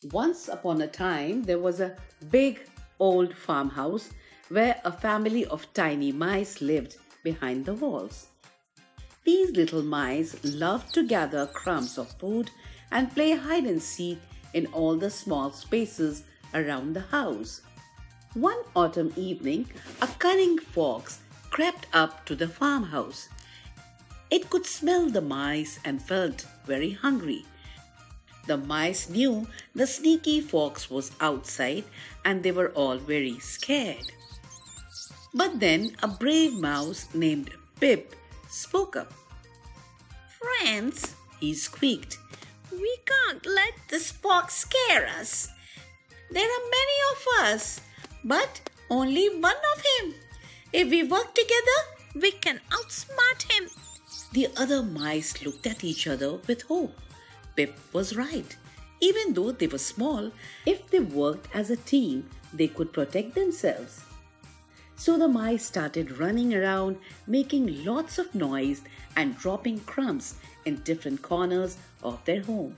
Once upon a time, there was a big old farmhouse where a family of tiny mice lived behind the walls. These little mice loved to gather crumbs of food and play hide and seek in all the small spaces around the house. One autumn evening, a cunning fox crept up to the farmhouse. It could smell the mice and felt very hungry. The mice knew the sneaky fox was outside and they were all very scared. But then a brave mouse named Pip spoke up. "Friends," he squeaked, "we can't let this fox scare us. There are many of us, but only one of him. If we work together, we can outsmart him." The other mice looked at each other with hope. Pip was right. Even though they were small, if they worked as a team, they could protect themselves. So the mice started running around, making lots of noise and dropping crumbs in different corners of their home.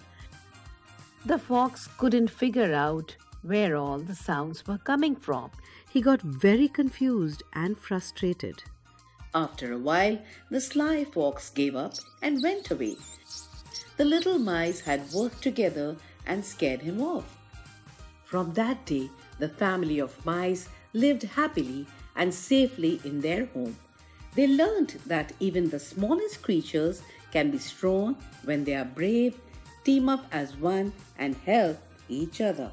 The fox couldn't figure out where all the sounds were coming from. He got very confused and frustrated. After a while, the sly fox gave up and went away. The little mice had worked together and scared him off. From that day, the family of mice lived happily and safely in their home. They learned that even the smallest creatures can be strong when they are brave, team up as one, and help each other.